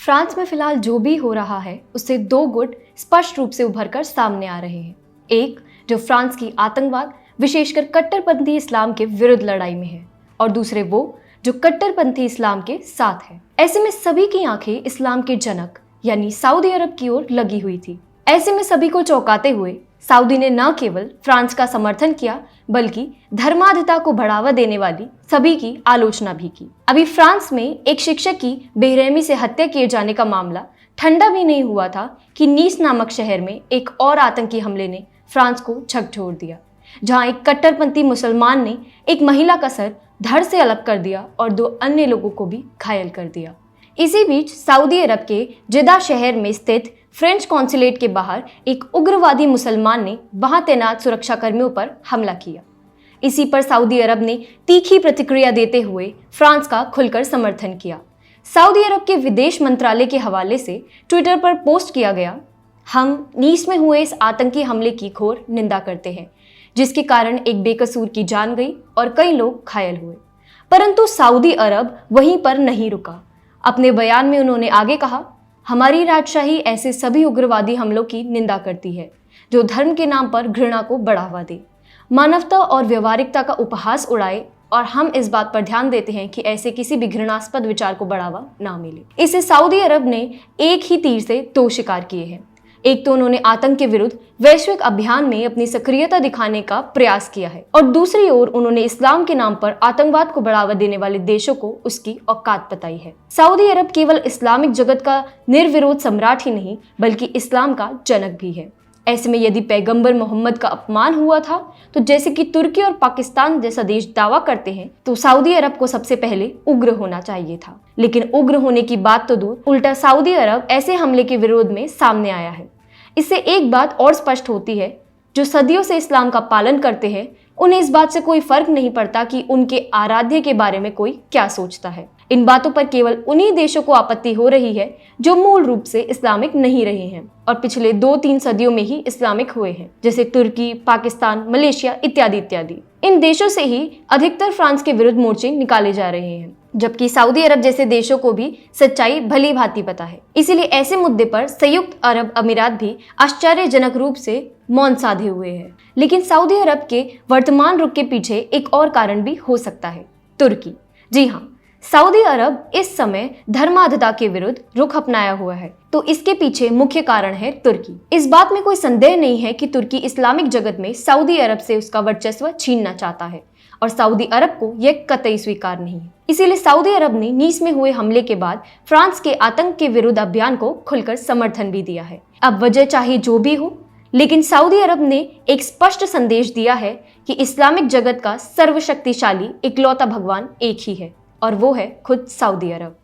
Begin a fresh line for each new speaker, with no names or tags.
France में फिलहाल जो भी हो रहा है उससे दो गुट स्पष्ट रूप से उभरकर सामने आ रहे हैं। एक जो फ्रांस की आतंकवाद विशेषकर कट्टरपंथी इस्लाम के विरुद्ध लड़ाई में है और दूसरे वो जो कट्टरपंथी इस्लाम के साथ है। ऐसे में सभी की आंखें इस्लाम के जनक यानी सऊदी अरब की ओर लगी हुई थी। ऐसे में सभी को चौंकाते हुए सऊदी ने न केवल फ्रांस का समर्थन किया बल्कि धर्मांधता को बढ़ावा देने वाली सभी की आलोचना भी की। अभी फ्रांस में एक शिक्षक की बेरहमी से हत्या किए जाने का मामला ठंडा भी नहीं हुआ था कि नीस नामक शहर में एक और आतंकी हमले ने फ्रांस को झकझोर दिया, जहां एक कट्टरपंथी मुसलमान ने एक महिला का सर धड़ से अलग कर दिया और दो अन्य लोगों को भी घायल कर दिया। इसी बीच सऊदी अरब के जिद्दा शहर में स्थित फ्रेंच कॉन्सुलेट के बाहर एक उग्रवादी मुसलमान ने वहां तैनात सुरक्षा कर्मियों पर हमला किया। इसी पर सऊदी अरब ने तीखी प्रतिक्रिया देते हुए फ्रांस का खुलकर समर्थन किया। सऊदी अरब के विदेश मंत्रालय के हवाले से ट्विटर पर पोस्ट किया गया, हम नीस में हुए इस आतंकी हमले की घोर निंदा करते हैं, जिसके कारण एक बेकसूर की जान गई और कई लोग घायल हुए। परंतु सऊदी अरब वहीं पर नहीं रुका। अपने बयान में उन्होंने आगे कहा, हमारी राजशाही ऐसे सभी उग्रवादी हमलों की निंदा करती है जो धर्म के नाम पर घृणा को बढ़ावा दे, मानवता और व्यवहारिकता का उपहास उड़ाए, और हम इस बात पर ध्यान देते हैं कि ऐसे किसी भी घृणास्पद विचार को बढ़ावा ना मिले। इससे सऊदी अरब ने एक ही तीर से दो शिकार किए हैं। एक तो उन्होंने आतंक के विरुद्ध वैश्विक अभियान में अपनी सक्रियता दिखाने का प्रयास किया है और दूसरी ओर उन्होंने इस्लाम के नाम पर आतंकवाद को बढ़ावा देने वाले देशों को उसकी औकात बताई है। सऊदी अरब केवल इस्लामिक जगत का निर्विरोध सम्राट ही नहीं बल्कि इस्लाम का जनक भी है। ऐसे में यदि पैगंबर मोहम्मद का अपमान हुआ था तो जैसे कि तुर्की और पाकिस्तान जैसा देश दावा करते हैं, तो सऊदी अरब को सबसे पहले उग्र होना चाहिए था। लेकिन उग्र होने की बात तो दूर, उल्टा सऊदी अरब ऐसे हमले के विरोध में सामने आया है। इससे एक बात और स्पष्ट होती है, जो सदियों से इस्लाम का पालन करते हैं उन्हें इस बात से कोई फर्क नहीं पड़ता कि उनके आराध्य के बारे में कोई क्या सोचता है। इन बातों पर केवल उन्हीं देशों को आपत्ति हो रही है जो मूल रूप से इस्लामिक नहीं रहे हैं और पिछले 2-3 सदियों में ही इस्लामिक हुए हैं, जैसे तुर्की, पाकिस्तान, मलेशिया इत्यादि इत्यादि। इन देशों से ही अधिकतर फ्रांस के विरुद्ध मोर्चे निकाले जा रहे हैं, जबकि सऊदी अरब जैसे देशों को भी सच्चाई भली भांति पता है। इसीलिए ऐसे मुद्दे पर संयुक्त अरब अमीरात भी आश्चर्यजनक रूप से मौन साधे हुए है। लेकिन सऊदी अरब के वर्तमान रुख के पीछे एक और कारण भी हो सकता है, तुर्की। जी हाँ, सऊदी अरब इस समय धर्मांधता के विरुद्ध रुख अपनाया हुआ है, तो इसके पीछे मुख्य कारण है तुर्की। इस बात में कोई संदेह नहीं है कि तुर्की इस्लामिक जगत में सऊदी अरब से उसका वर्चस्व छीनना चाहता है और सऊदी अरब को यह कतई स्वीकार नहीं है। इसीलिए सऊदी अरब ने नीस में हुए हमले के बाद फ्रांस के आतंक के विरुद्ध अभियान को खुलकर समर्थन भी दिया है। अब वजह चाहे जो भी हो, लेकिन सऊदी अरब ने एक स्पष्ट संदेश दिया है कि इस्लामिक जगत का सर्वशक्तिशाली इकलौता भगवान एक ही है और वो है खुद सऊदी अरब।